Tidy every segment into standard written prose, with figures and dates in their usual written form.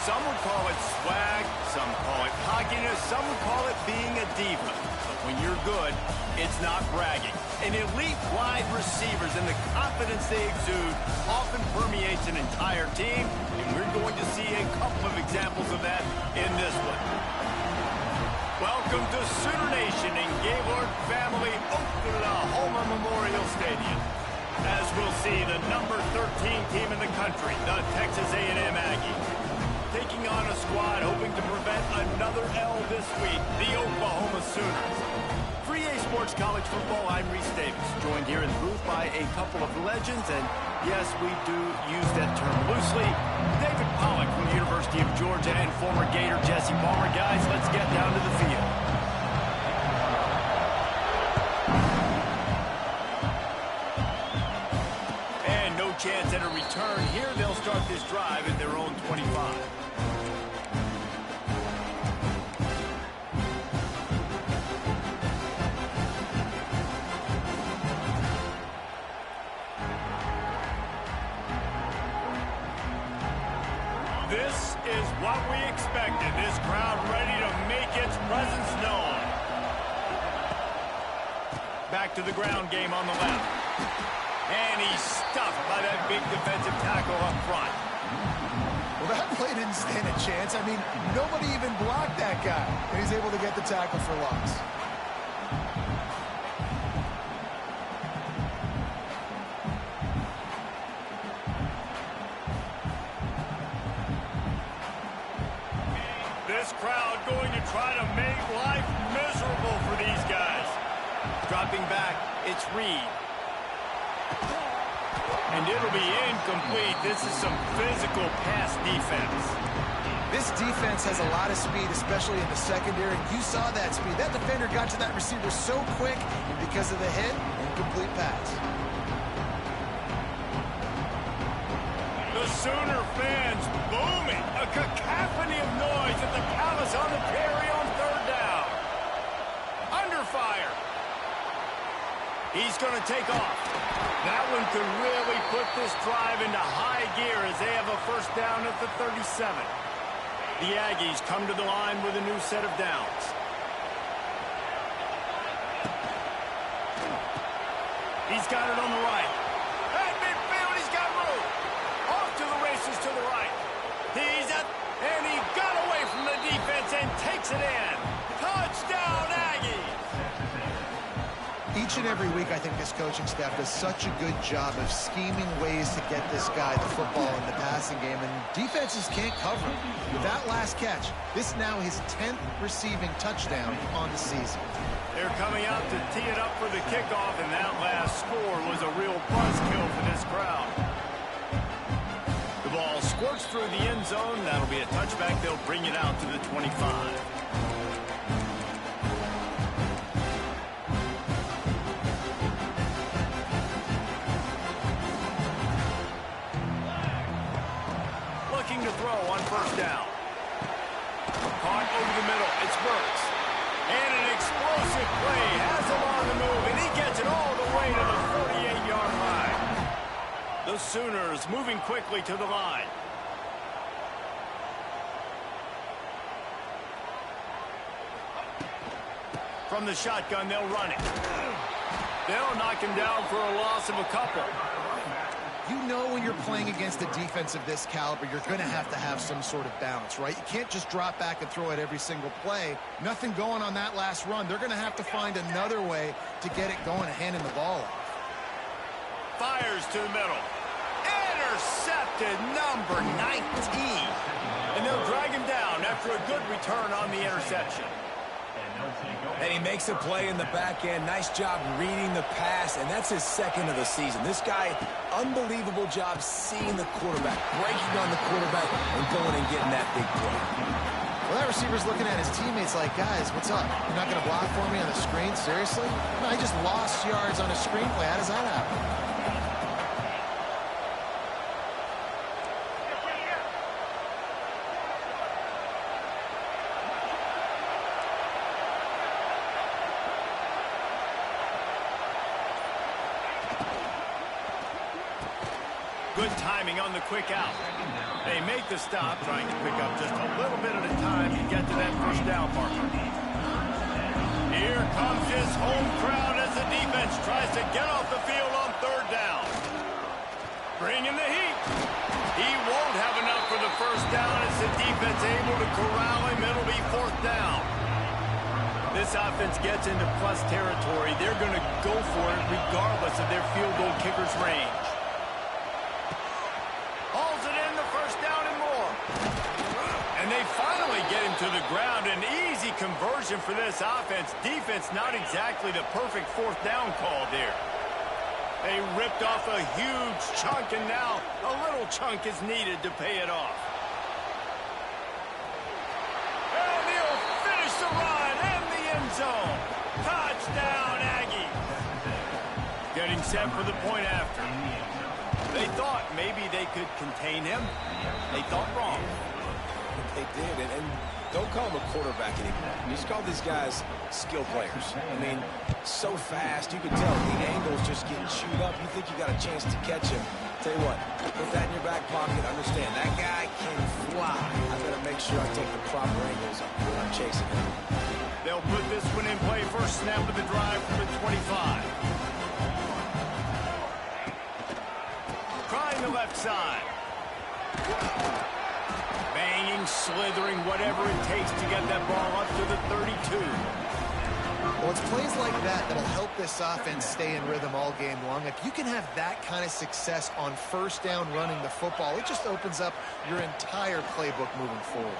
Some would call it swag, some call it cockiness, some would call it being a diva. But when you're good, it's not bragging. An elite wide receivers and the confidence they exude often permeates an entire team, and we're going to see a couple of examples of that in this one. Welcome to Sooner Nation in Gaylord Family Oklahoma Memorial Stadium. As we'll see, the number 13 team in the country, the Texas A&M Aggies, taking on a squad hoping to prevent another L this week, the Oklahoma Sooners. 3A Sports College Football, I'm Reese Davis, joined here in the booth by a couple of legends, and yes, we do use that term loosely. David Pollock from the University of Georgia and former Gator Jesse Palmer. Guys, let's get down to the field. And no chance at a return here. They'll start this drive at their own 25. This is what we expected. This crowd ready to make its presence known. Back to the ground game on the left. And he's stuffed by that big defensive tackle up front. Well, that play didn't stand a chance. I mean, nobody even blocked that guy. And he's able to get the tackle for loss. This crowd going to try to make life miserable for these guys. Dropping back, it's Reed. And it'll be incomplete. This is some physical pass defense. This defense has a lot of speed, especially in the secondary. You saw that speed. That defender got to that receiver so quick, and because of the hit, incomplete pass. The Sooner fans booming. A cacophony of noise at the Palace on the carry on third down. Under fire. He's going to take off. That one could really put this drive into high gear as they have a first down at the 37. The Aggies come to the line with a new set of downs. He's got it on the right. At midfield, he's got room. Off to the races to the right. He's up, and he got away from the defense and takes it in. Touchdown, Aggies! Each and every week, I think this coaching staff does such a good job of scheming ways to get this guy the football in the passing game, and defenses can't cover him. With that last catch, this now his 10th receiving touchdown on the season. They're coming out to tee it up for the kickoff, and that last score was a real buzzkill for this crowd. The ball squirts through the end zone. That'll be a touchback. They'll bring it out to the 25. To throw on first down. Caught over the middle. It's Burks. And an explosive play has him on the move, and he gets it all the way to the 48-yard line. The Sooners moving quickly to the line. From the shotgun, they'll run it. They'll knock him down for a loss of a couple. You know when you're playing against a defense of this caliber, you're going to have some sort of balance, right? You can't just drop back and throw it every single play. Nothing going on that last run. They're going to have to find another way to get it going and handing the ball off. Fires to the middle. Intercepted, number 19. And they'll drag him down after a good return on the interception. And he makes a play in the back end. Nice job reading the pass, and that's his second of the season. This guy, unbelievable job seeing the quarterback, breaking on the quarterback, and going and getting that big play. Well, that receiver's looking at his teammates like, guys, what's up? You're not going to block for me on the screen? Seriously? No, I just lost yards on a screen play. How does that happen? Good Good timing on the quick out. They make the stop, trying to pick up just a little bit at a time to get to that first down marker. Here comes his home crowd as the defense tries to get off the field on third down. Bringing the heat. He won't have enough for the first down as the defense able to corral him. It'll be fourth down. This offense gets into plus territory. They're going to go for it regardless of their field goal kicker's range. Hauls it in, the first down and more. And they finally get him to the ground. An easy conversion for this offense. Defense not exactly the perfect fourth down call there. They ripped off a huge chunk, and now a little chunk is needed to pay it off. And he'll finish the run and the end zone. Touchdown, Aggies. Getting set for the point after. They thought maybe they could contain him. They thought wrong. They did, and don't call him a quarterback anymore. You just call these guys skill players. I mean, so fast, you can tell the angle's just getting chewed up. You think you got a chance to catch him. Tell you what, put that in your back pocket. Understand, that guy can fly. I better make sure I take the proper angles when I'm chasing him. They'll put this one in play. First snap of the drive from the 25. Trying the left side. Banging, slithering, whatever it takes to get that ball up to the 32. Well, it's plays like that that'll help this offense stay in rhythm all game long. If you can have that kind of success on first down running the football, it just opens up your entire playbook moving forward.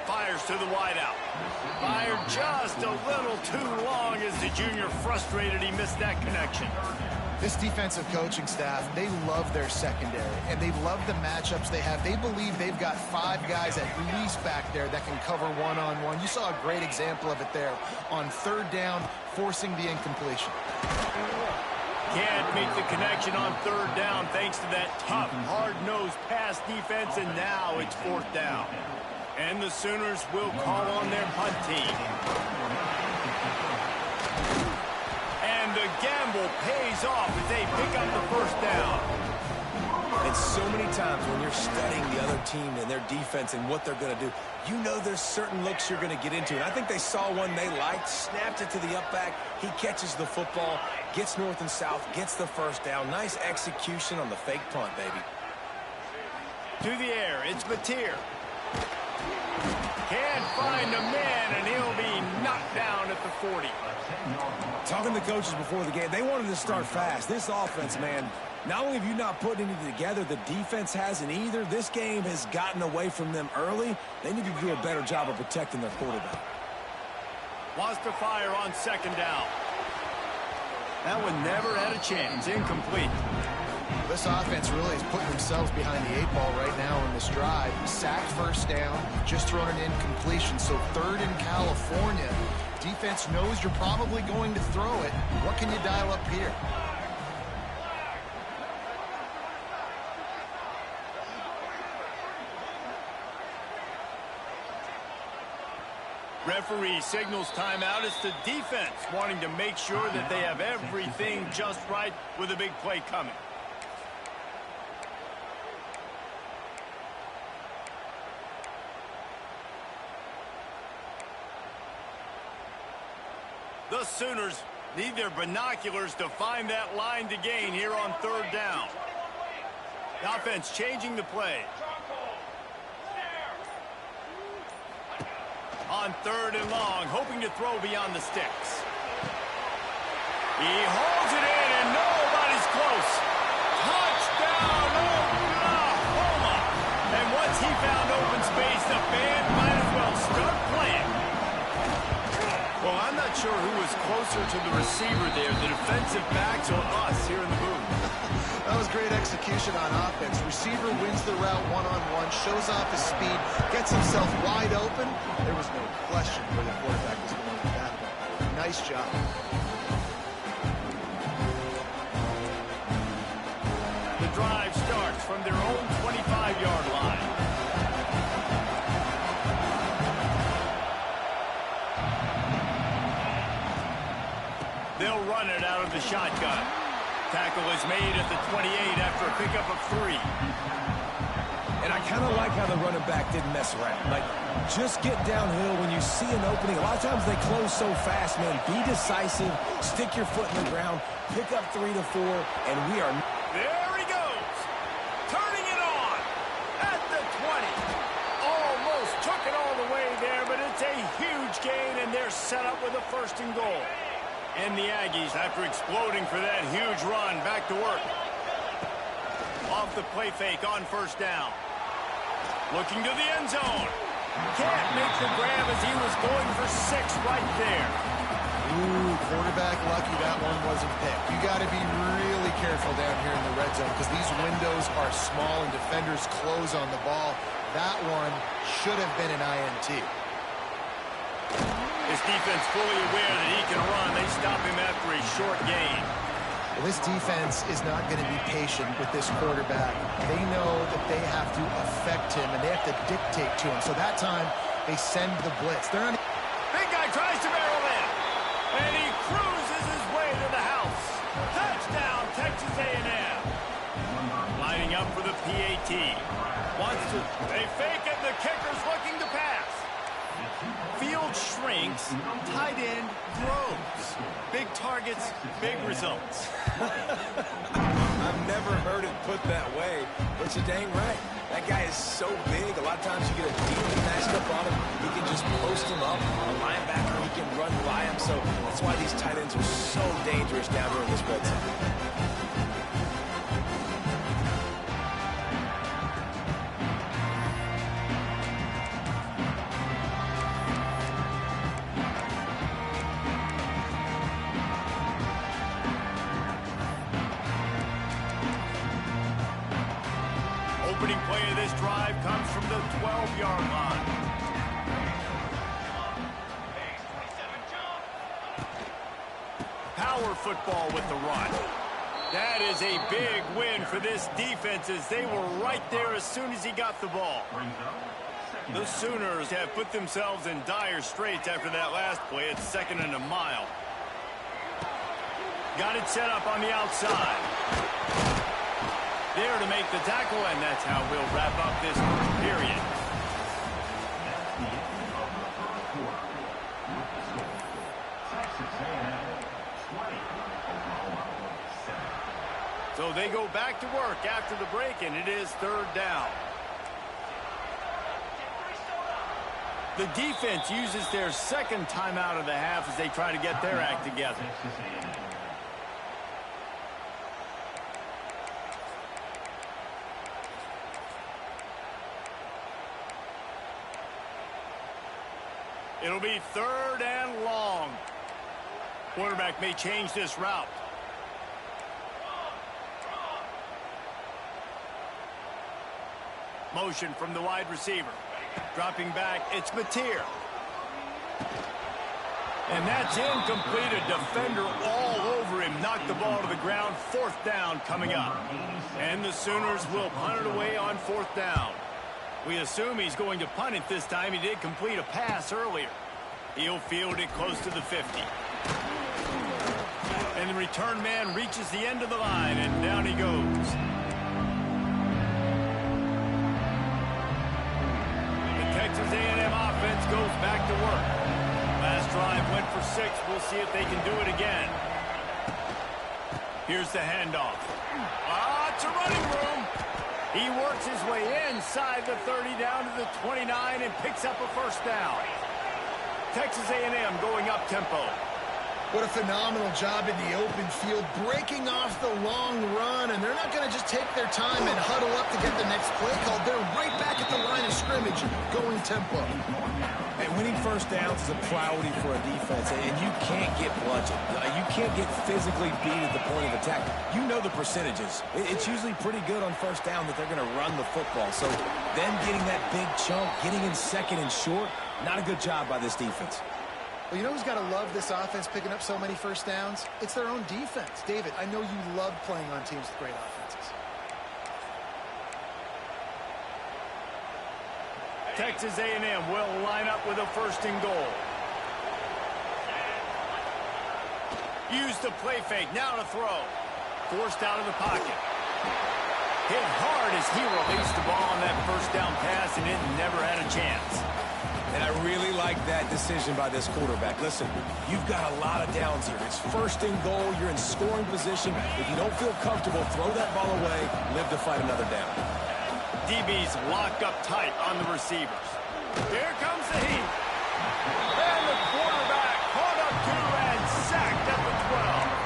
Fires to the wideout. Fired just a little too long as the junior frustrated he missed that connection. This defensive coaching staff, they love their secondary, and they love the matchups they have. They believe they've got 5 guys at least back there that can cover one-on-one. You saw a great example of it there on third down, forcing the incompletion. Can't make the connection on third down thanks to that tough, hard-nosed pass defense, and now it's fourth down. And the Sooners will call on their punt team. And the gamble pays off as they pick up the first down. And so many times when you're studying the other team and their defense and what they're going to do, you know there's certain looks you're going to get into. And I think they saw one they liked, snapped it to the up back. He catches the football, gets north and south, gets the first down. Nice execution on the fake punt, baby. To the air, it's Mateer. Can't find a man, and he'll be knocked down at the 40. Talking to the coaches before the game, they wanted to start fast. This offense, man, not only have you not put anything together, the defense hasn't either. This game has gotten away from them early. They need to do a better job of protecting their quarterback. Wants to fire on second down. That one never had a chance. Incomplete. This offense really is putting themselves behind the 8 ball right now on this drive. Sacked first down, just thrown an incompletion. So third in California. Defense knows you're probably going to throw it. What can you dial up here? Referee signals timeout. It's the defense wanting to make sure that they have everything just right with a big play coming. The Sooners need their binoculars to find that line to gain here on third down. The offense changing the play. On third and long, hoping to throw beyond the sticks. He holds it in, and nobody's close. Touchdown, Oklahoma! And once he found open space, the band might as well start playing. Well, I'm not sure who was closer to the receiver there, the defensive backs or us here in the booth. That was great execution on offense. Receiver wins the route one-on-one, shows off his speed, gets himself wide open. There was no question where the quarterback was going with that one. Nice job. The drive starts from their own 25-yard line. They'll run it out of the shotgun. tackle is made at the 28 after a pickup of 3. And I kind of like how the running back didn't mess around. Like, just get downhill when you see an opening. A lot of times they close so fast, man. Be decisive, stick your foot in the ground, pick up 3 to 4, and we are... There he goes. Turning it on at the 20. Almost took it all the way there, but it's a huge gain, and they're set up with a 1st and goal. And the Aggies, after exploding for that huge run, back to work. Off the play fake on 1st down. Looking to the end zone. Can't make the grab as he was going for 6 right there. Ooh, quarterback lucky that one wasn't picked. You got to be really careful down here in the red zone because these windows are small and defenders close on the ball. That one should have been an INT. This defense fully aware that he can run. They stop him after a short gain. Well, this defense is not going to be patient with this quarterback. They know that they have to affect him, and they have to dictate to him. So that time, they send the blitz. They're not... Big guy tries to barrel in, and he cruises his way to the house. Touchdown, Texas A&M. Lining up for the PAT. Wants to... They fake it, the kicker's looking to pass. Field shrinks, tight end grows. Big targets, big results. I've never heard it put that way, but you're dang right. That guy is so big. A lot of times you get a defense matched up on him. He can just post him up. A linebacker, he can run by him. So that's why these tight ends are so dangerous down here in this red zone. Opening play of this drive comes from the 12-yard line. Power football with the run. That is a big win for this defense as they were right there as soon as he got the ball. The Sooners have put themselves in dire straits after that last play. It's 2nd and a mile. Got it set up on the outside. There to make the tackle, and that's how we'll wrap up this period. So they go back to work after the break, and it is 3rd down. The defense uses their 2nd timeout of the half as they try to get their act together. It'll be 3rd and long. Quarterback may change this route. Motion from the wide receiver. Dropping back, it's Mateer. And that's incomplete. A defender all over him. Knocked the ball to the ground. 4th down coming up. And the Sooners will punt it away on 4th down. We assume he's going to punt it this time. He did complete a pass earlier. He'll field it close to the 50. And the return man reaches the end of the line, and down he goes. The Texas A&M offense goes back to work. Last drive went for 6. We'll see if they can do it again. Here's the handoff. It's a running room. He works his way inside the 30 down to the 29 and picks up a 1st down. Texas A&M going up tempo. What a phenomenal job in the open field, breaking off the long run, and they're not going to just take their time and huddle up to get the next play called. They're right back at the line of scrimmage, going tempo. And winning 1st downs is a priority for a defense, and you can't get bludgeoned. You can't get physically beat at the point of attack. You know the percentages. It's usually pretty good on 1st down that they're going to run the football. So them getting that big chunk, getting in 2nd and short, not a good job by this defense. Well, you know who's got to love this offense picking up so many 1st downs? It's their own defense. David, I know you love playing on teams with great offenses. Texas A&M will line up with a 1st and goal. Use the play fake. Now to throw. forced out of the pocket. Hit hard as he released the ball on that first down pass, and it never had a chance. And I really like that decision by this quarterback. Listen, you've got a lot of downs here. It's first and goal. You're in scoring position. If you don't feel comfortable, throw that ball away. Live to fight another down. DB's locked up tight on the receivers. Here comes the heat. And the quarterback caught up to and sacked at the 12.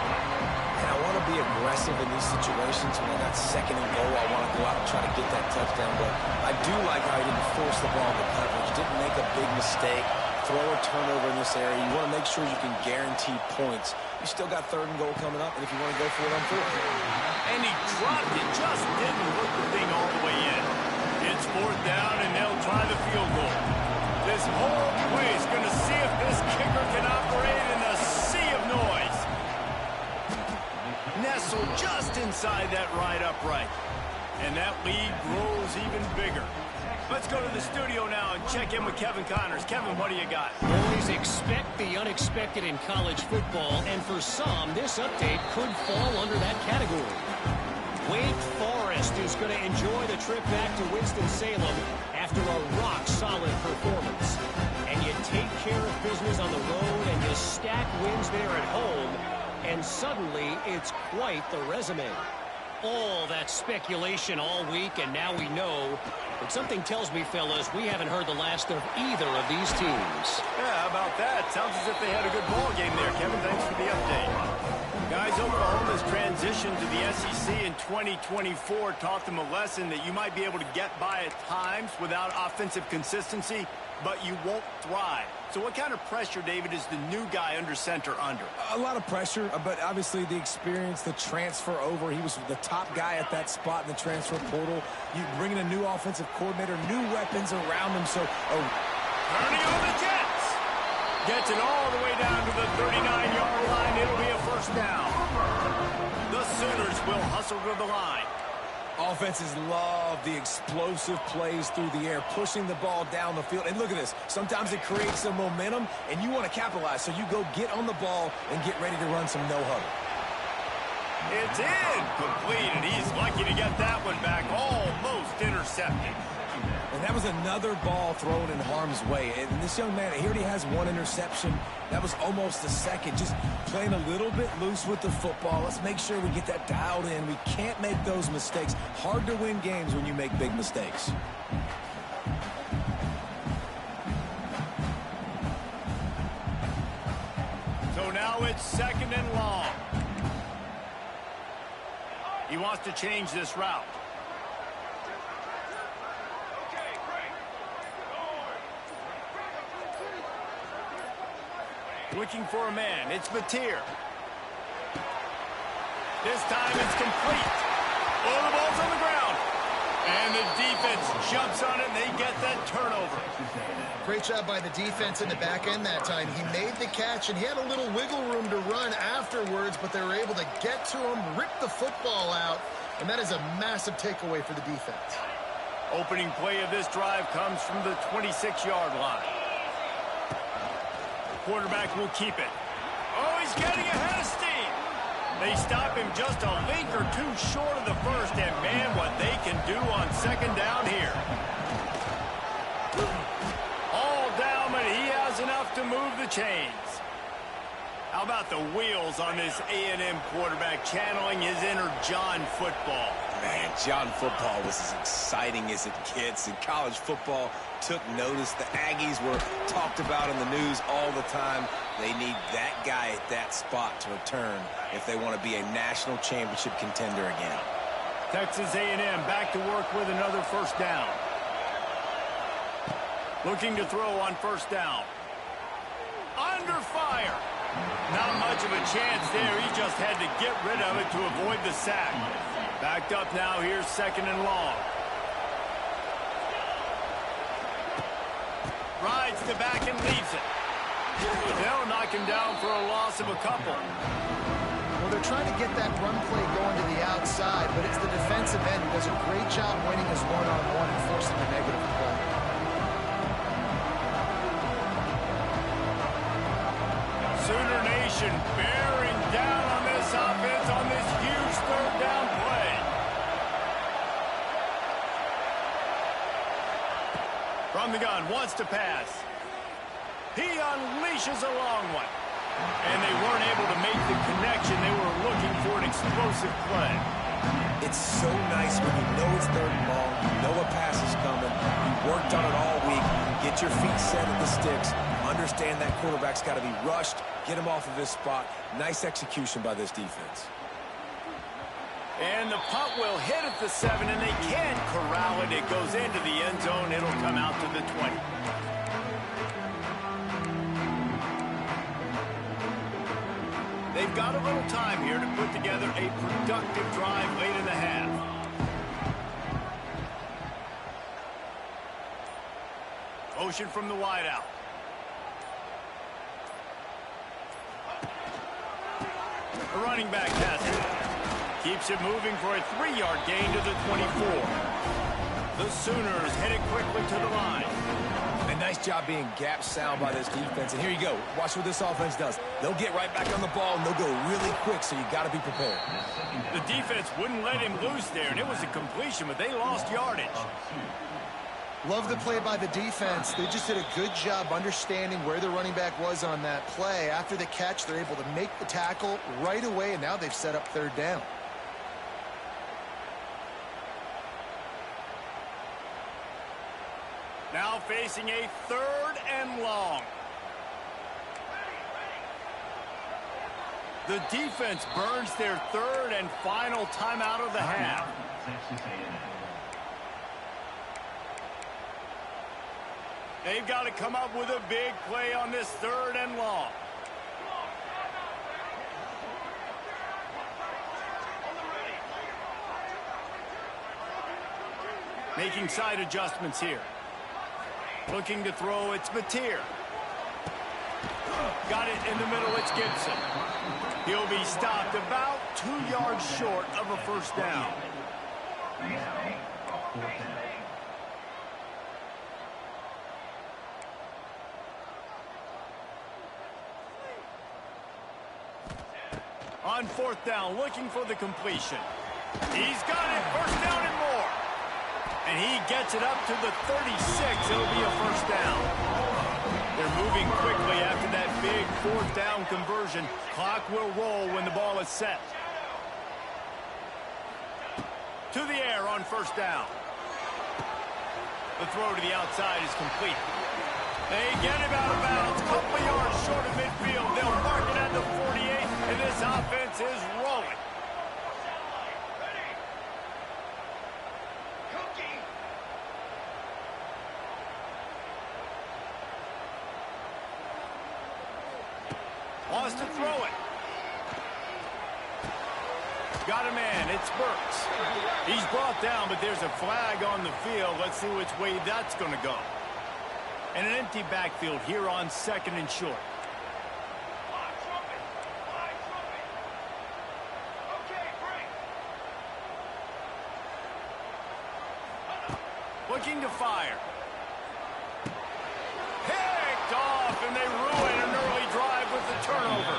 And I want to be aggressive in these situations. When I got second and goal, I want to go out and try to get that touchdown. But I do like how he didn't force the ball to coverage, didn't make a big mistake, throw a turnover in this area. You want to make sure you can guarantee points. You still got third and goal coming up, and if you want to go for it on fourth. And he dropped it, just didn't look the thing all the way in. It's fourth down, and they'll try the field goal. This whole place going to see if this kicker can operate in a sea of noise. Nestled just inside that right upright. And that lead grows even bigger. Let's go to the studio now and check in with Kevin Connors. Kevin, what do you got? Boys, expect the unexpected in college football, and for some, this update could fall under that category. Wake Forest is going to enjoy the trip back to Winston-Salem after a rock-solid performance. And you take care of business on the road, and you stack wins there at home, and suddenly it's quite the resume. All that speculation all week, and now we know. But something tells me, fellas, we haven't heard the last of either of these teams. Yeah, how about that? Sounds as if they had a good ball game there, Kevin. Thanks for the update. Guys, Oklahoma's transition to the SEC in 2024 taught them a lesson that you might be able to get by at times without offensive consistency, but you won't thrive. So what kind of pressure, David, is the new guy under center under? A lot of pressure, but obviously the experience, the transfer over. He was the top guy at that spot in the transfer portal. You bring in a new offensive coordinator, new weapons around him. So, turning on the Jets. Gets it all the way down to the 39-yard line. It'll be a first down. The Sooners will hustle to the line. Offenses love the explosive plays through the air, pushing the ball down the field. And look at this. Sometimes it creates some momentum, and you want to capitalize. So you go get on the ball and get ready to run some no-huddle. It's in. Complete, and he's lucky to get that one back. Almost intercepted. And that was another ball thrown in harm's way. And this young man, he already has one interception. That was almost a second. Just playing a little bit loose with the football. Let's make sure we get that dialed in. We can't make those mistakes. Hard to win games when you make big mistakes. So now it's second and long. He wants to change this route. Looking for a man. It's Mateer. This time it's complete. Oh, the ball's on the ground. And the defense jumps on it, and they get that turnover. Great job by the defense in the back end that time. He made the catch, and he had a little wiggle room to run afterwards, but they were able to get to him, rip the football out, and that is a massive takeaway for the defense. Opening play of this drive comes from the 26-yard line. Quarterback will keep it. Oh, he's getting ahead of steam. They stop him just a link or two short of the first, and man, what they can do on second down here. All down, but he has enough to move the chains. How about the wheels on this A&M quarterback channeling his inner John football? Man, John football was as exciting as it gets, and college football took notice. The Aggies were talked about in the news all the time. They need that guy at that spot to return if they want to be a national championship contender again. Texas A&M back to work with another first down. Looking to throw on first down. Under fire. Not much of a chance there. He just had to get rid of it to avoid the sack. Backed up now. Here's second and long. Rides the back and leaves it. They'll knock him down for a loss of a couple. Well, they're trying to get that run play going to the outside, but it's the defensive end who does a great job winning his one-on-one and forcing a negative play. Sooner Nation bearing down on this offense on this huge From the gun, wants to pass. He unleashes a long one. And they weren't able to make the connection. They were looking for an explosive play. It's so nice when you know it's third and long, you know a pass is coming, you worked on it all week, you get your feet set at the sticks, understand that quarterback's got to be rushed, get him off of his spot. Nice execution by this defense. And the punt will hit at the 7, and they can't corral it. It goes into the end zone. It'll come out to the 20. They've got a little time here to put together a productive drive late in the half. Motion from the wideout. A running back has it. Keeps it moving for a 3-yard gain to the 24. The Sooners headed quickly to the line. A nice job being gap sound by this defense. And here you go. Watch what this offense does. They'll get right back on the ball, and they'll go really quick, so you got to be prepared. The defense wouldn't let him loose there, and it was a completion, but they lost yardage. Love the play by the defense. They just did a good job understanding where the running back was on that play. After the catch, they're able to make the tackle right away, and now they've set up third down. Now facing a 3rd and long. The defense burns their 3rd and final timeout of the half. They've got to come up with a big play on this 3rd and long. Making side adjustments here. Looking to throw, it's Mateer. Got it in the middle, it's Gibson. He'll be stopped about 2 yards short of a first down. On 4th down, looking for the completion. He's got it, first down and more. And he gets it up to the 36. It'll be a first down. They're moving quickly after that big 4th down conversion. Clock will roll when the ball is set. To the air on first down. The throw to the outside is complete. They get him out of bounds. Couple of yards short of midfield. They'll mark it at the 48, and this offense is rolling. Wants to throw it. Got a man. It's Burks. He's brought down, but there's a flag on the field. Let's see which way that's going to go. And an empty backfield here on 2nd and short. Looking to fire. Picked off, and they ruin an early drive with the turnover.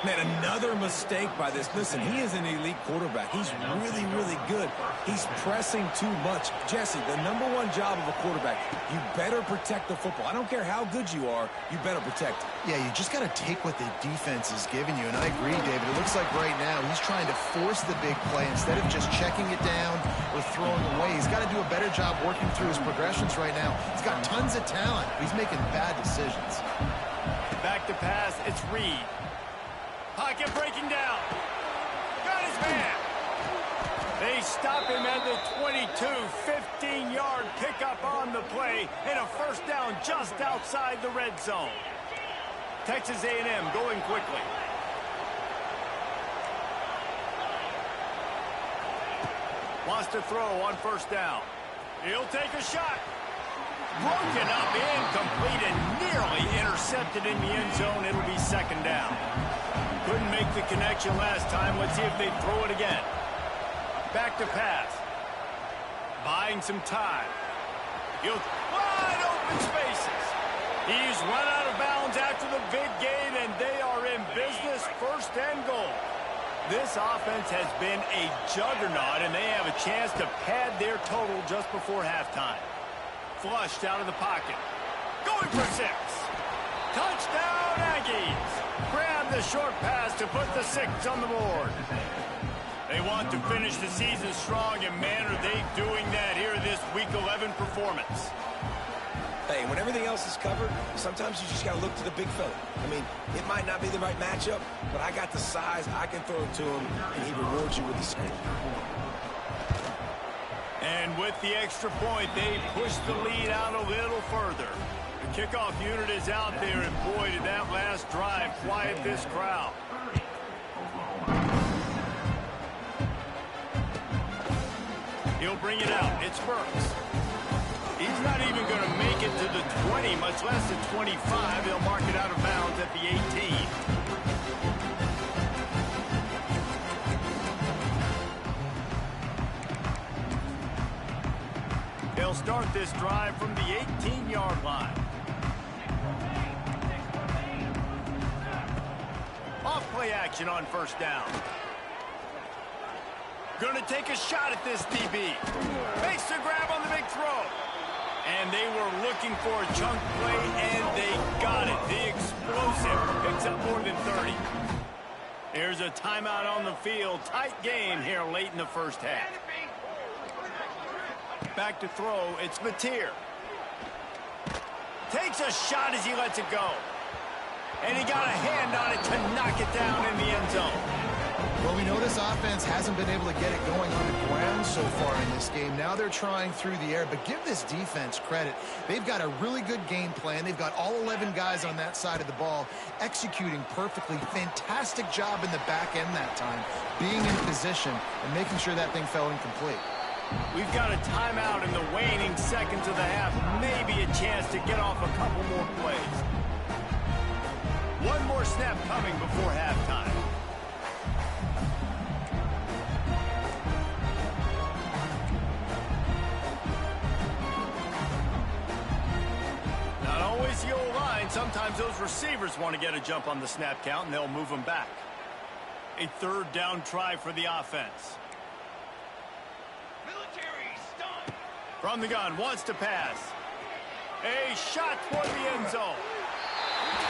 Man, another mistake by this. Listen, he is an elite quarterback. He's really, really good. He's pressing too much. Jesse, the #1 job of a quarterback, you better protect the football. I don't care how good you are, you better protect it. Yeah, you just got to take what the defense is giving you, and I agree, David. It looks like right now he's trying to force the big play instead of just checking it down or throwing away. He's got to do a better job working through his progressions right now. He's got tons of talent, but he's making bad decisions. Back to pass, it's Reed. Pocket breaking down. Got his man. They stop him at the 22. 15-yard pickup on the play and a first down just outside the red zone. Texas A&M going quickly. Wants to throw on first down. He'll take a shot. Broken up, incomplete, and nearly intercepted in the end zone. It'll be 2nd down. Couldn't make the connection last time. Let's see if they throw it again. Back to pass. Buying some time. He'll wide open spaces. He's run out of bounds after the big gain, and they are in business, 1st and goal. This offense has been a juggernaut, and they have a chance to pad their total just before halftime. flushed out of the pocket. Going for 6. Touchdown, Aggies. Grab the short pass to put the 6 on the board. They want to finish the season strong, and man, are they doing that here this Week 11 performance. Hey, when everything else is covered, sometimes you just got to look to the big fella. I mean, it might not be the right matchup, but I got the size, I can throw it to him, and he rewards you with the score. And with the extra point, they push the lead out a little further. The kickoff unit is out there, and boy, did that last drive quiet this crowd. He'll bring it out. It's Burks. He's not even going to make it to the 20, much less the 25. They'll mark it out of bounds at the 18. They'll start this drive from the 18-yard line. Off play action on first down. Going to take a shot at this DB. Makes the grab on the big throw. And they were looking for a chunk play, and they got it. The explosive picks up more than 30. There's a timeout on the field. Tight game here late in the first half. Back to throw. It's Mateer. Takes a shot as he lets it go. And he got a hand on it to knock it down in the end zone. Well, we know this offense hasn't been able to get it going on the ground so far in this game. Now they're trying through the air, but give this defense credit. They've got a really good game plan. They've got all 11 guys on that side of the ball executing perfectly. Fantastic job in the back end that time, being in position and making sure that thing fell incomplete. We've got a timeout in the waning seconds of the half. Maybe a chance to get off a couple more plays. One more snap coming before halftime. Not always the old line. Sometimes those receivers want to get a jump on the snap count, and they'll move them back. A third down try for the offense. From the gun, wants to pass. A shot toward the end zone.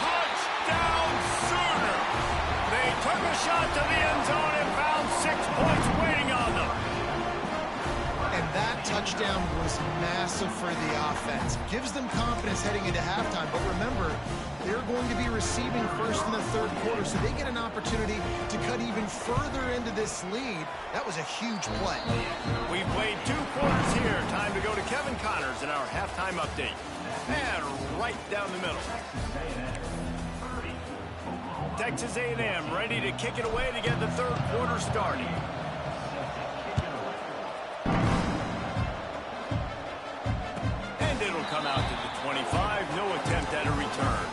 Touchdown Sooner! They took a shot to the end zone and found 6 points waiting on them. And that touchdown was massive for the offense. Gives them confidence heading into halftime. But remember, they're going to be receiving first in the third quarter, so they get an opportunity to cut even further into this lead. That was a huge play. We've played 2 quarters here. Time to go to Kevin Connors in our halftime update. And right down the middle. Texas A&M ready to kick it away to get the third quarter started. And it'll come out to the 25. No attempt at a return.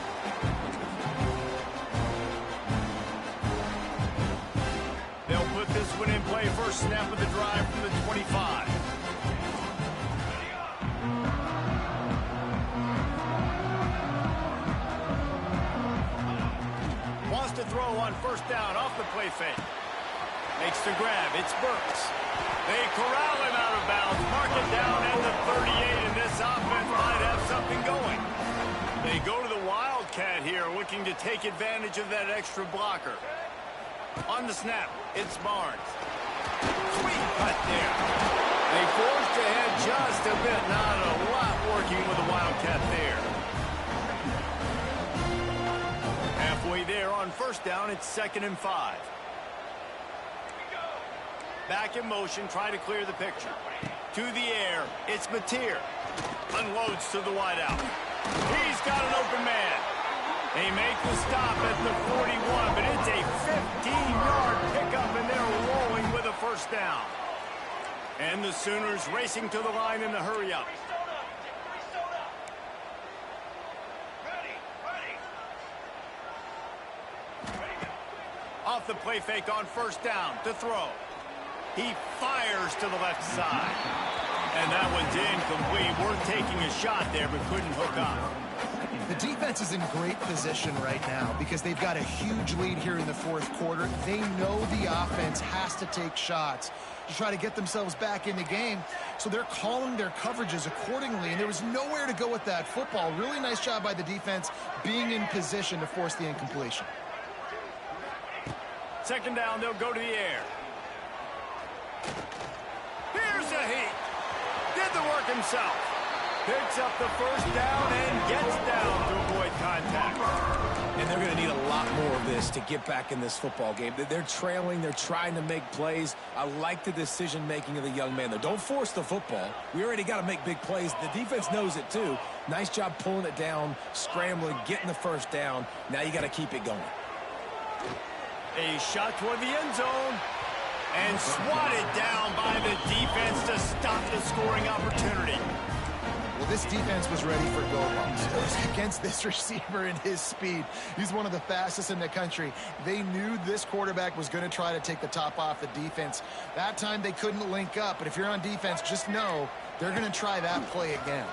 They'll put this one in play. First snap of the drive from the 25. Wants to throw on first down off the play fake. Makes the grab. It's Burks. They corral him out of bounds. Mark it down at the 38, and this offense might have something going. They go to the Wildcat here, looking to take advantage of that extra blocker. On the snap, it's Barnes. Sweet cut there. They forced ahead just a bit. Not a lot working with the Wildcat there. Halfway there on first down, it's 2nd and 5. Back in motion, trying to clear the picture. To the air, it's Mateer. Unloads to the wideout. He's got an open man. They make the stop at the 41, but it's a 15-yard pickup, and they're rolling with a first down. And the Sooners racing to the line in the hurry-up. Off the play fake on first down to throw. He fires to the left side. And that one's incomplete. Worth taking a shot there, but couldn't hook up. The defense is in great position right now because they've got a huge lead here in the fourth quarter. They know the offense has to take shots to try to get themselves back in the game, so they're calling their coverages accordingly, and there was nowhere to go with that football. Really nice job by the defense being in position to force the incompletion. Second down, they'll go to the air. Here's a heat. Did the work himself. Picks up the first down and gets down to avoid contact. And they're going to need a lot more of this to get back in this football game. They're trailing. They're trying to make plays. I like the decision-making of the young man, though. Don't force the football. We already got to make big plays. The defense knows it, too. Nice job pulling it down, scrambling, getting the first down. Now you got to keep it going. A shot toward the end zone. And swatted down by the defense to stop the scoring opportunity. Well, this defense was ready for go bumps. It was against this receiver and his speed. He's one of the fastest in the country. They knew this quarterback was going to try to take the top off the defense. That time they couldn't link up, but if you're on defense, just know they're going to try that play again.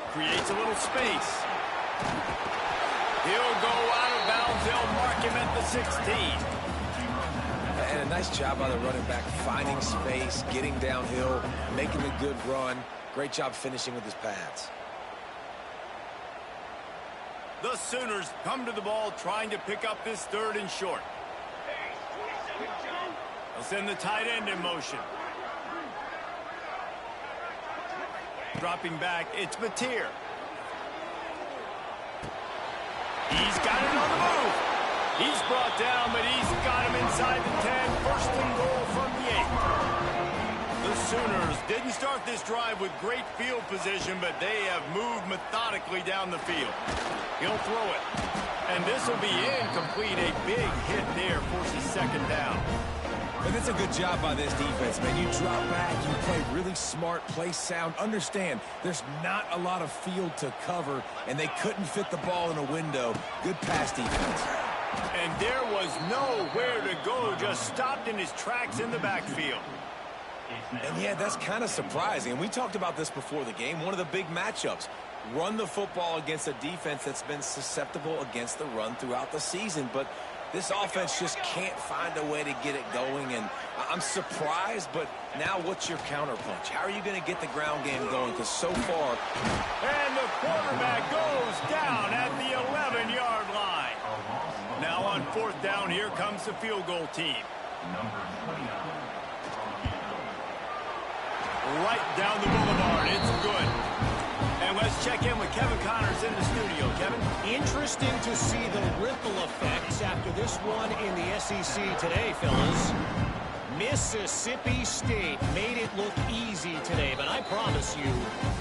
Creates a little space. He'll go out of bounds. They'll mark him at the 16. And a nice job by the running back, finding space, getting downhill, making a good run. Great job finishing with his pads. The Sooners come to the ball trying to pick up this third and short. They'll send the tight end in motion. Dropping back, it's Mateer. He's got it on the move. He's brought down, but he's got him inside the 10. First and goal from the 8. The Sooners didn't start this drive with great field position, but they have moved methodically down the field. He'll throw it. And this will be incomplete. A big hit there forces second down. And it's a good job by this defense, man. You drop back, you play really smart, play sound. Understand, there's not a lot of field to cover, and they couldn't fit the ball in a window. Good pass defense. And there was nowhere to go, just stopped in his tracks in the backfield. And yeah, that's kind of surprising. And we talked about this before the game. One of the big matchups. Run the football against a defense that's been susceptible against the run throughout the season. But this offense just can't find a way to get it going. And I'm surprised, but now what's your counterpunch? How are you going to get the ground game going? Because so far... And the quarterback goes down at the 11-yard line. Now on fourth down, here comes the field goal team. Right down the boulevard. It's good. And let's check in with Kevin Connors in the studio. Kevin? Interesting to see the ripple effects after this one in the SEC today, fellas. Mississippi State made it look easy today, but I promise you,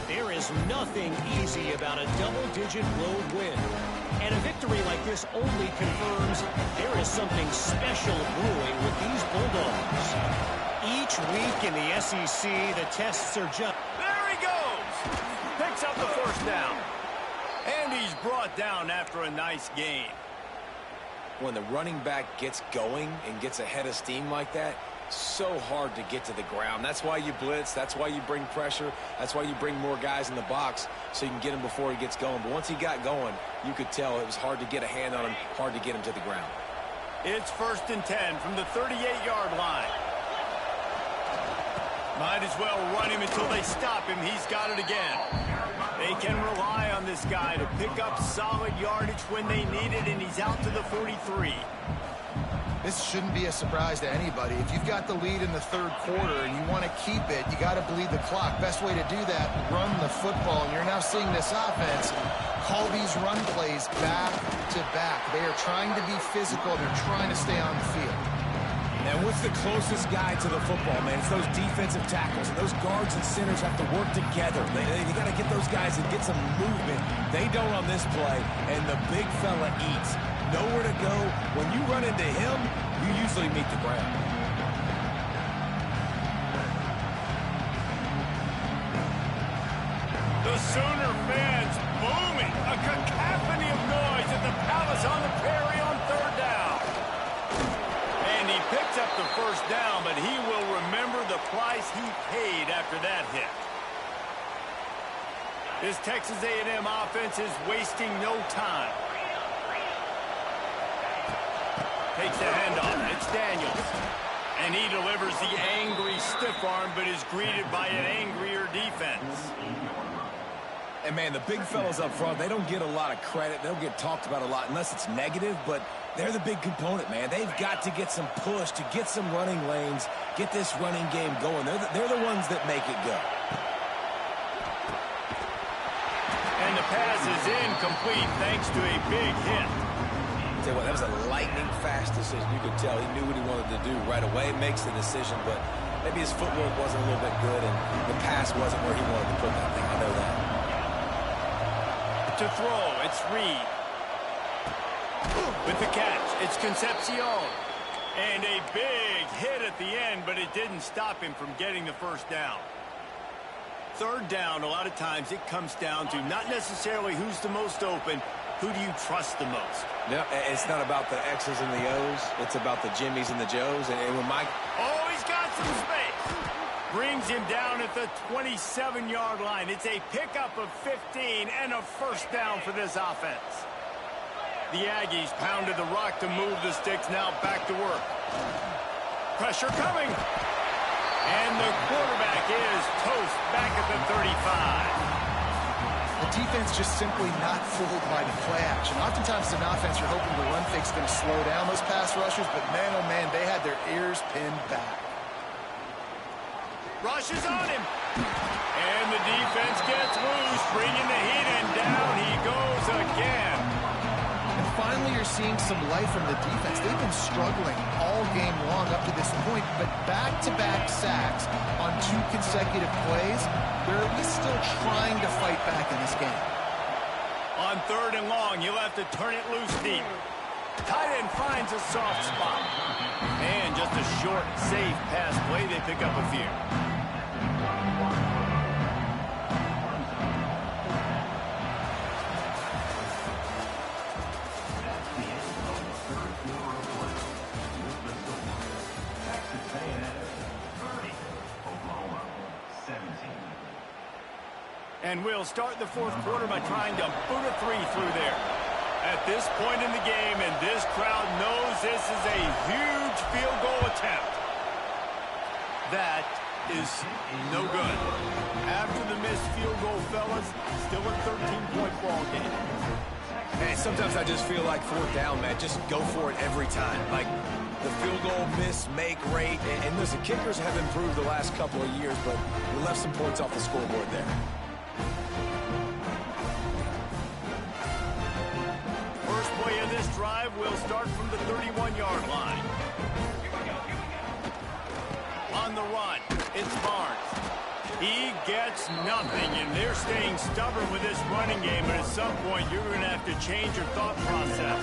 there is nothing easy about a double-digit road win. And a victory like this only confirms there is something special brewing with these Bulldogs. Each week in the SEC, the tests are just... There he goes! Picks up the first down. And he's brought down after a nice gain. When the running back gets going and gets ahead of steam like that, so hard to get to the ground. That's why you blitz. That's why you bring pressure. That's why you bring more guys in the box so you can get him before he gets going. But once he got going, you could tell it was hard to get a hand on him, hard to get him to the ground. It's 1st and 10 from the 38-yard line. Might as well run him until they stop him. He's got it again. They can rely on this guy to pick up solid yardage when they need it, and he's out to the 43. This shouldn't be a surprise to anybody. If you've got the lead in the third quarter and you want to keep it, you got to bleed the clock. Best way to do that, run the football. And you're now seeing this offense call these run plays back to back. They are trying to be physical. They're trying to stay on the field. And what's the closest guy to the football, man? It's those defensive tackles, and those guards and centers have to work together. They got to get those guys and get some movement. They don't on this play, and the big fella eats. Nowhere to go. When you run into him, you usually meet the ground. The Sooner fans booming. A cacophony of noise at the Palace on the Prairie on third down. And he picks up the first down, but he will remember the price he paid after that hit. This Texas A&M offense is wasting no time. Takes the handoff. It's Daniels. And he delivers the angry stiff arm, but is greeted by an angrier defense. And, man, the big fellas up front, they don't get a lot of credit. They don't get talked about a lot unless it's negative, but they're the big component, man. They've got to get some push, to get some running lanes, get this running game going. They're the ones that make it go. And the pass is incomplete thanks to a big hit. Tell you what, that was a lightning-fast decision. You could tell he knew what he wanted to do right away, makes the decision, but maybe his footwork wasn't a little bit good, and the pass wasn't where he wanted to put that thing. I know that. To throw, it's Reed. With the catch, it's Concepcion. And a big hit at the end, but it didn't stop him from getting the first down. Third down, a lot of times it comes down to not necessarily who's the most open, who do you trust the most? Yeah, it's not about the X's and the O's. It's about the Jimmies and the Joes. And when Mike... Oh, he's got some space. Brings him down at the 27-yard line. It's a pickup of 15 and a first down for this offense. The Aggies pounded the rock to move the sticks. Now back to work. Pressure coming. And the quarterback is toast back at the 35. The defense just simply not fooled by the play action. Oftentimes, an offense, you're hoping the run fake's going to slow down those pass rushers, but man, oh man, they had their ears pinned back. Rushes on him. And the defense gets loose, bringing the heat, and down he goes again. And finally, you're seeing some life from the defense. They've been struggling all game long up to this point, but back-to-back sacks on 2 consecutive plays, they're at least still trying to fight back in this game. On 3rd and long, you'll have to turn it loose deep. Tight end finds a soft spot. And just a short, safe pass play. They pick up a few. And we'll start the 4th quarter by trying to boot a 3 through there. At this point in the game, and this crowd knows this is a huge field goal attempt. That is no good. After the missed field goal, fellas, still a 13-point ball game. Man, sometimes I just feel like 4th down, man. Just go for it every time. Like the field goal miss, make rate. And listen, kickers have improved the last couple of years, but we left some points off the scoreboard there. Play of this drive will start from the 31-yard line. On the run, it's Barnes. He gets nothing, and they're staying stubborn with this running game, but at some point you're going to have to change your thought process.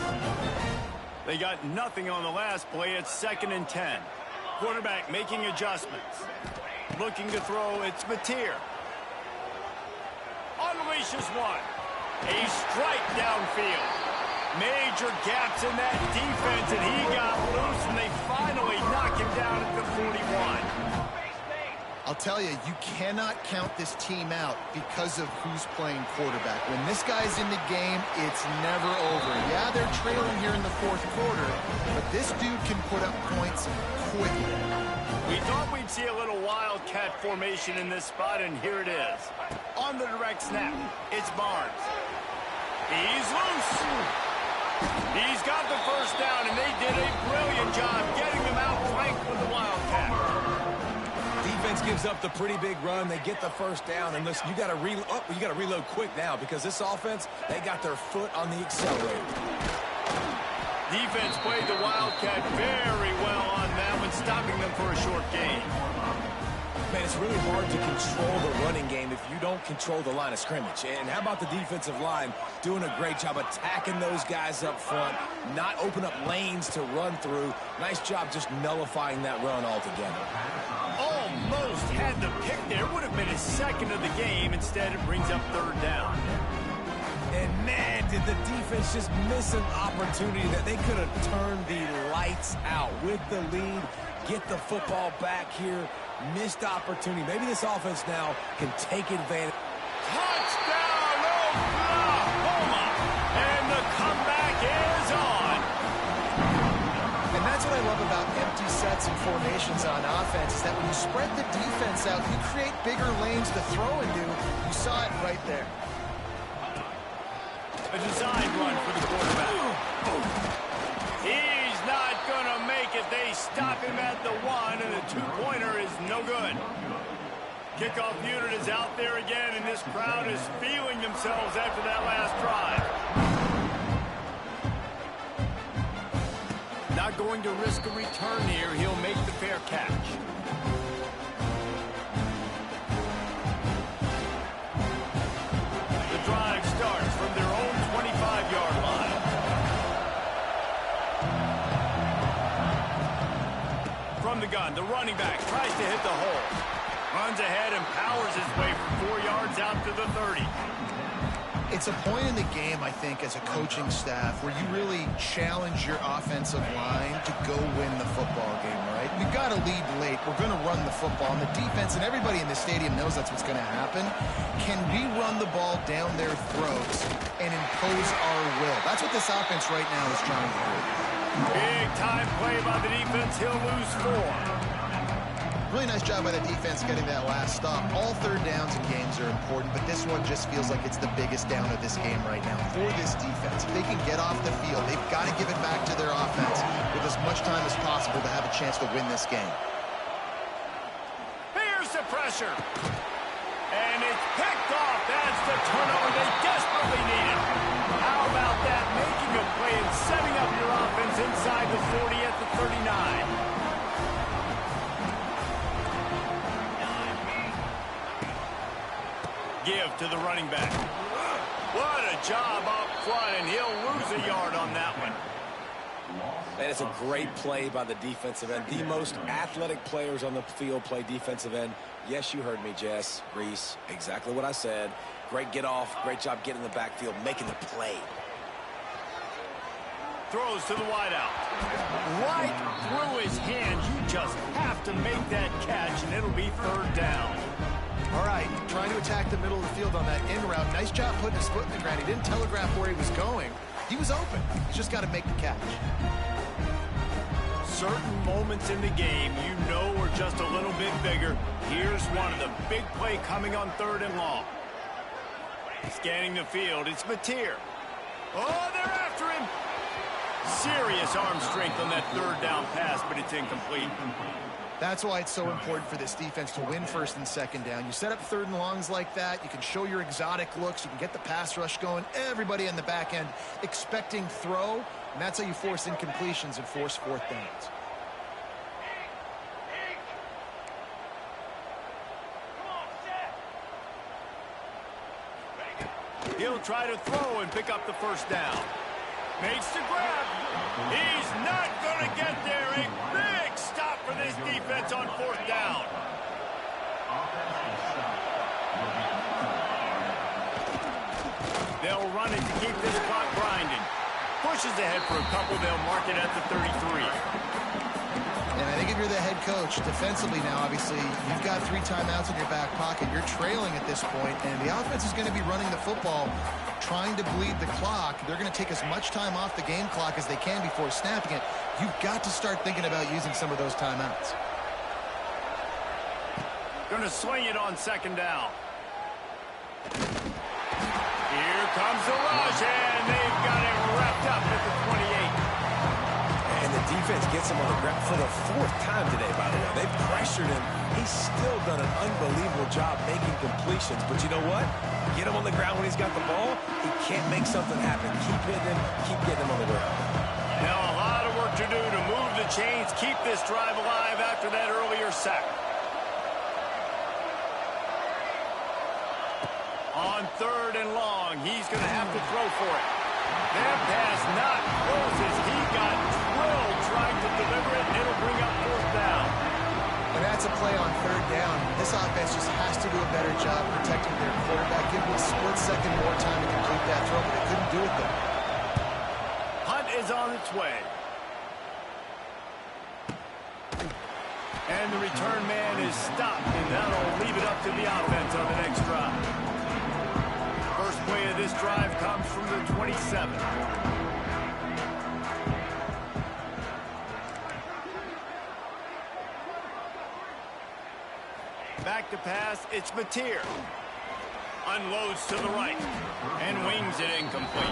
They got nothing on the last play. It's 2nd and 10. Quarterback making adjustments. Looking to throw, it's Mateer. Unleashes one. A strike downfield. Major gaps in that defense, and he got loose, and they finally knock him down at the 41. I'll tell you, you cannot count this team out because of who's playing quarterback. When this guy's in the game, it's never over. Yeah, they're trailing here in the 4th quarter, but this dude can put up points quickly. We thought we'd see a little wildcat formation in this spot, and here it is. On the direct snap, it's Barnes. He's loose. He's got the first down, and they did a brilliant job getting them outflanked with the Wildcat. Defense gives up the pretty big run. They get the first down, and listen, you got to reload quick now because this offense, they got their foot on the accelerator. Defense played the Wildcat very well on that one, stopping them for a short gain. Man, it's really hard to control the running game if you don't control the line of scrimmage. And how about the defensive line doing a great job attacking those guys up front, not open up lanes to run through. Nice job just nullifying that run altogether. Almost had the pick there. Would have been his 2nd of the game. Instead, it brings up 3rd down. And, man, did the defense just miss an opportunity that they could have turned the lights out with the lead, get the football back here. Missed opportunity. Maybe this offense now can take advantage. Touchdown! happens on offense is that when you spread the defense out, you create bigger lanes to throw into. You saw it right there. A design run for the quarterback. He's not going to make it. They stop him at the 1, and the two-pointer is no good. Kickoff unit is out there again, and this crowd is feeling themselves after that last drive. Not going to risk a return here. He'll make the fair catch. The drive starts from their own 25-yard line. From the gun, the running back tries to hit the hole. Runs ahead and powers his way for 4 yards out to the 30. It's a point in the game, I think, as a coaching staff where you really challenge your offensive line to go win the football game, right? We've got to lead late. We're going to run the football. And the defense and everybody in the stadium knows that's what's going to happen. Can we run the ball down their throats and impose our will? That's what this offense right now is trying to do. Big time play by the defense. He'll lose 4. Really nice job by the defense getting that last stop. All third downs in games are important, but this one just feels like it's the biggest down of this game right now for this defense. If they can get off the field, they've got to give it back to their offense with as much time as possible to have a chance to win this game. Here's the pressure. And it's picked off. That's the turnover they desperately needed. How about that? Making a play and setting up your offense inside the 40 at the 39. Give to the running back. What a job up front, and he'll lose a yard on that one. That is a great play by the defensive end. The most athletic players on the field play defensive end. Yes, you heard me, Jess, Reese. Exactly what I said. Great get off. Great job getting in the backfield, making the play. Throws to the wideout. Right through his hands. You just have to make that catch, and it'll be third down. All right, trying to attack the middle of the field on that in route. Nice job putting his foot in the ground. He didn't telegraph where he was going. He was open. He's just got to make the catch. Certain moments in the game you know are just a little bit bigger. Here's one of the big play coming on 3rd and long. Scanning the field, it's Mateer. Oh, they're after him. Serious arm strength on that 3rd down pass, but it's incomplete. That's why it's so important for this defense to win 1st and 2nd down. You set up 3rd and longs like that. You can show your exotic looks. You can get the pass rush going. Everybody in the back end expecting throw. And that's how you force incompletions and force 4th downs. He'll try to throw and pick up the 1st down. Makes the grab. He's not going to get there. A big stop for this defense on 4th down. They'll run it to keep this clock grinding. Pushes ahead for a couple. They'll mark it at the 33. And I think if you're the head coach, defensively now, obviously, you've got 3 timeouts in your back pocket. You're trailing at this point, and the offense is going to be running the football, trying to bleed the clock. They're going to take as much time off the game clock as they can before snapping it. You've got to start thinking about using some of those timeouts. Going to swing it on 2nd down. Here comes the rush, and they've got it wrapped up at the 28. And the defense gets him on the ground for the 4th time today, by the way. They've pressured him. He's still done an unbelievable job making completions. But you know what? Get him on the ground when he's got the ball. He can't make something happen. Keep hitting him. Keep getting him on the ground. Now a lot of work to do to move the chains, keep this drive alive after that earlier sack. On 3rd and long, he's going to have to throw for it. That pass not closes. He got drilled trying to deliver it, and it'll bring up 4th down. And that's a play on 3rd down. This offense just has to do a better job protecting their quarterback. Give him a split second more time to complete that throw, but they couldn't do it there. Hunt is on its way. And the return man is stopped, and that'll leave it up to the offense on the next drive. First play of this drive comes from the 27. to pass. It's Mateer. Unloads to the right and wings it incomplete.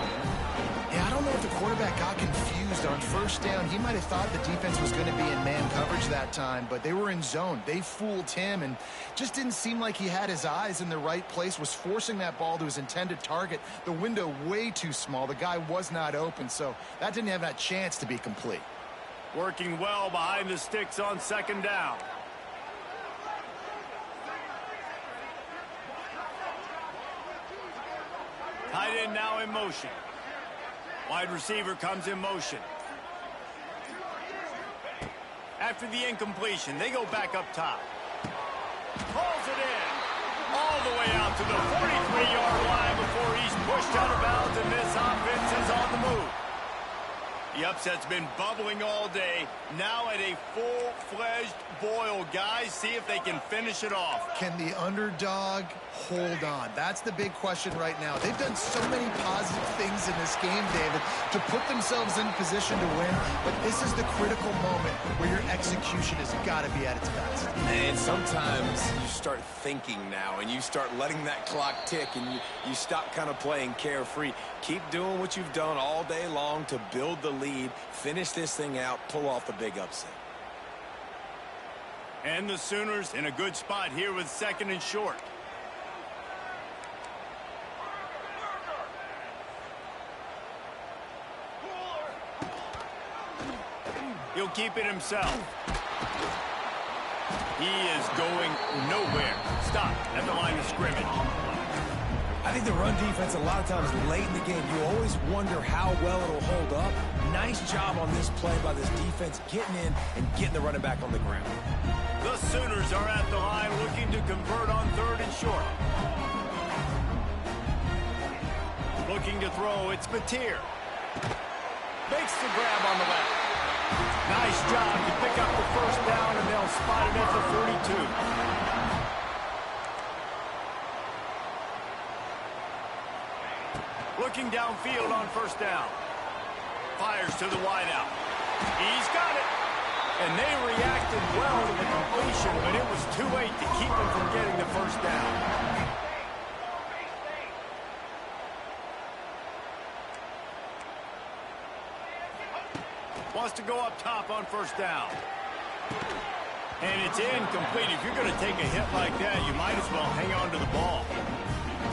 Yeah, I don't know if the quarterback got confused on first down. He might have thought the defense was going to be in man coverage that time, but they were in zone. They fooled him and just didn't seem like he had his eyes in the right place, was forcing that ball to his intended target. The window way too small. The guy was not open, so that didn't have that chance to be complete. Working well behind the sticks on second down. Tight end now in motion. Wide receiver comes in motion. After the incompletion, they go back up top. Pulls it in. All the way out to the 43-yard line before he's pushed out of bounds, and this offense is on the move. The upset's been bubbling all day. Now at a full-fledged boil. Guys, see if they can finish it off. Can the underdog hold on? That's the big question right now. They've done so many positive things in this game, David, to put themselves in position to win, but this is the critical moment where your execution has got to be at its best. And sometimes you start thinking now, and you start letting that clock tick, and you stop kind of playing carefree. Keep doing what you've done all day long to build the lead, finish this thing out, pull off the big upset. And the Sooners in a good spot here with second and short. He'll keep it himself. He is going nowhere. Stop at the line of scrimmage. I think the run defense, a lot of times late in the game, you always wonder how well it'll hold up. Nice job on this play by this defense, getting in and getting the running back on the ground. The Sooners are at the line looking to convert on third and short. Looking to throw, it's Mateer. Makes the grab on the left. Nice job to pick up the first down, and they'll spot it at the 42. Looking downfield on first down. Fires to the wideout. He's got it. And they reacted well to the completion, but it was too late to keep them from getting the first down. Wants to go up top on first down. And it's incomplete. If you're going to take a hit like that, you might as well hang on to the ball.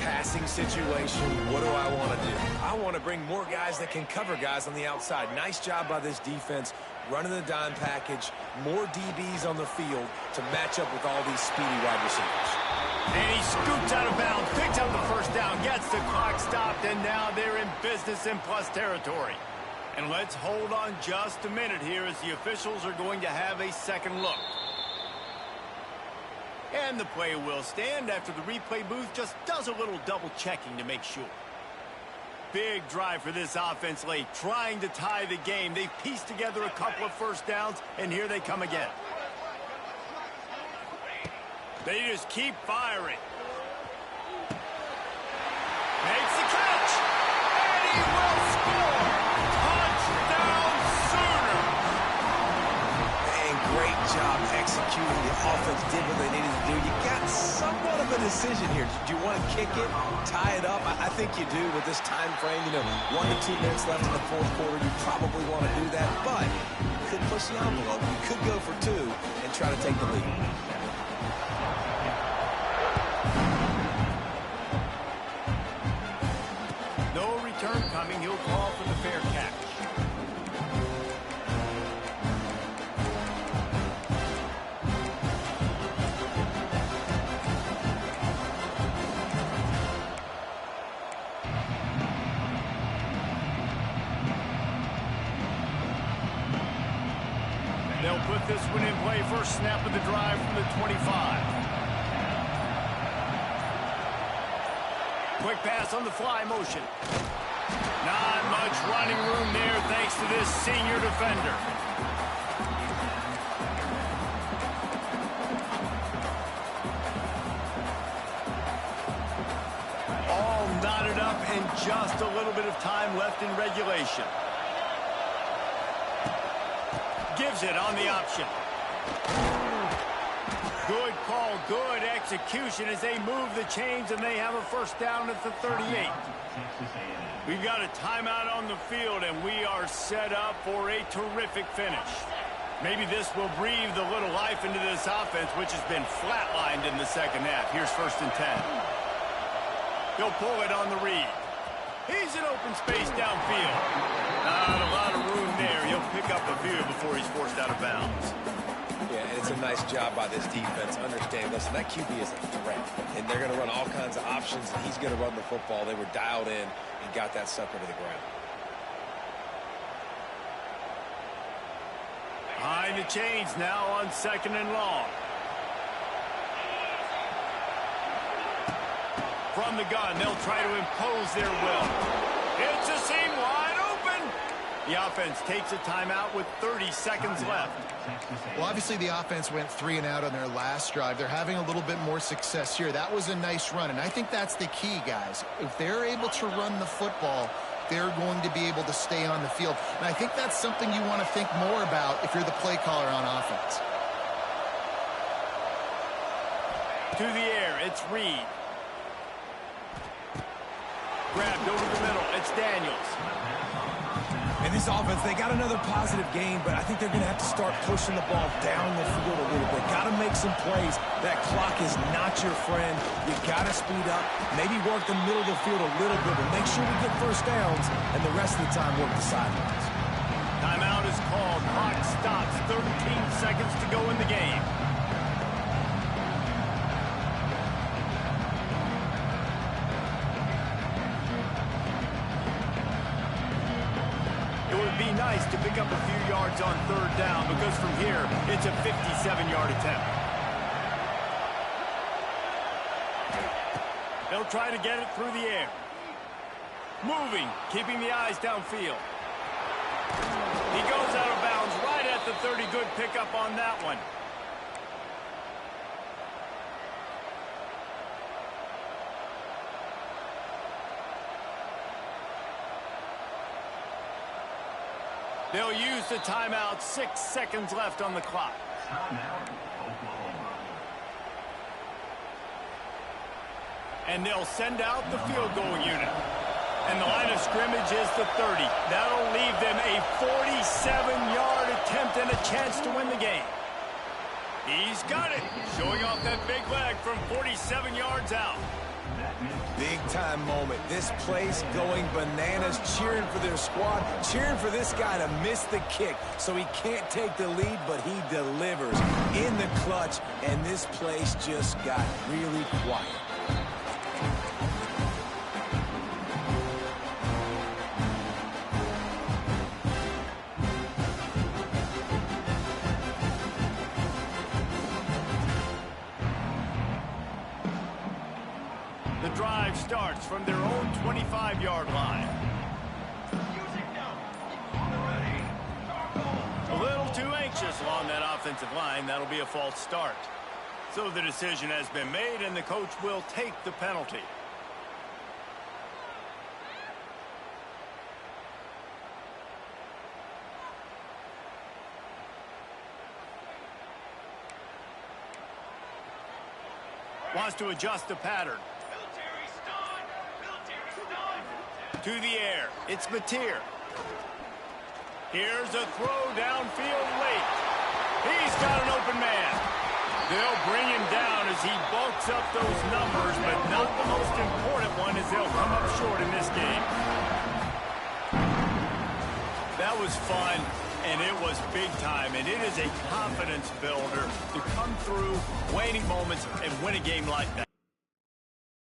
Passing situation, what do I want to do? I want to bring more guys that can cover guys on the outside. Nice job by this defense, running the dime package, more DBs on the field to match up with all these speedy wide receivers. And he scoops out of bounds, picks up the first down, gets the clock stopped, and now they're in business in plus territory. And let's hold on just a minute here as the officials are going to have a second look. And the play will stand after the replay booth just does a little double checking to make sure. Big drive for this offense late, trying to tie the game. They've pieced together a couple of first downs, and here they come again. They just keep firing. Makes the catch, and he will score. Touchdown, Sooner. And great job executing. The offense did what they needed to do. You got somewhat of a decision here. Do you want to kick it, tie it up? I think you do with this time frame. 1 to 2 minutes left in the fourth quarter. You probably want to do that, but you could push the envelope. You could go for 2 and try to take the lead. No return coming. He'll call for the fair catch. They'll put this one in play. First snap of the drive from the 25. Quick pass on the fly motion. Not much running room there thanks to this senior defender. All knotted up and just a little bit of time left in regulation. Gives it on the option. Good call, good execution as they move the chains and they have a first down at the 38. We've got a timeout on the field and we are set up for a terrific finish. Maybe this will breathe a little life into this offense, which has been flatlined in the second half. Here's 1st and 10. He'll pull it on the read. He's in open space downfield. Not a lot of room there. He'll pick up a few before he's forced out of bounds. Yeah, and it's a nice job by this defense. Understand, listen, that QB is a threat, and they're going to run all kinds of options, and he's going to run the football. They were dialed in and got that sucker to the ground. Behind the chains now on 2nd and long. From the gun, they'll try to impose their will. It's a seam wide open. The offense takes a timeout with 30 seconds left. Well, obviously the offense went 3 and out on their last drive. They're having a little bit more success here. That was a nice run, and I think that's the key, guys. If they're able to run the football, they're going to be able to stay on the field. And I think that's something you want to think more about if you're the play caller on offense. To the air, it's Reed. Grabbed over the middle, it's Daniels. And this offense, they got another positive game, but I think they're going to have to start pushing the ball down the field a little bit. Got to make some plays. That clock is not your friend. You got to speed up, maybe work the middle of the field a little bit, but make sure we get first downs, and the rest of the time work the sidelines. Timeout is called. Clock stops. 13 seconds to go in the game. Be nice to pick up a few yards on 3rd down because from here it's a 57-yard attempt. They'll try to get it through the air. Moving, keeping the eyes downfield. He goes out of bounds right at the 30. Good pickup on that one. They'll use the timeout. 6 seconds left on the clock. And they'll send out the field goal unit. And the line of scrimmage is the 30. That'll leave them a 47-yard attempt and a chance to win the game. He's got it. Showing off that big leg from 47 yards out. Big-time moment. This place going bananas, cheering for their squad, cheering for this guy to miss the kick so he can't take the lead, but he delivers in the clutch, and this place just got really quiet. The drive starts from their own 25-yard line. A little too anxious along that offensive line. That'll be a false start. So the decision has been made, and the coach will take the penalty. Wants to adjust the pattern. To the air, it's Mateer. Here's a throw downfield late. He's got an open man. They'll bring him down as he bulks up those numbers, but not the most important one as they'll come up short in this game. That was fun, and it was big time, and it is a confidence builder to come through waning moments and win a game like that.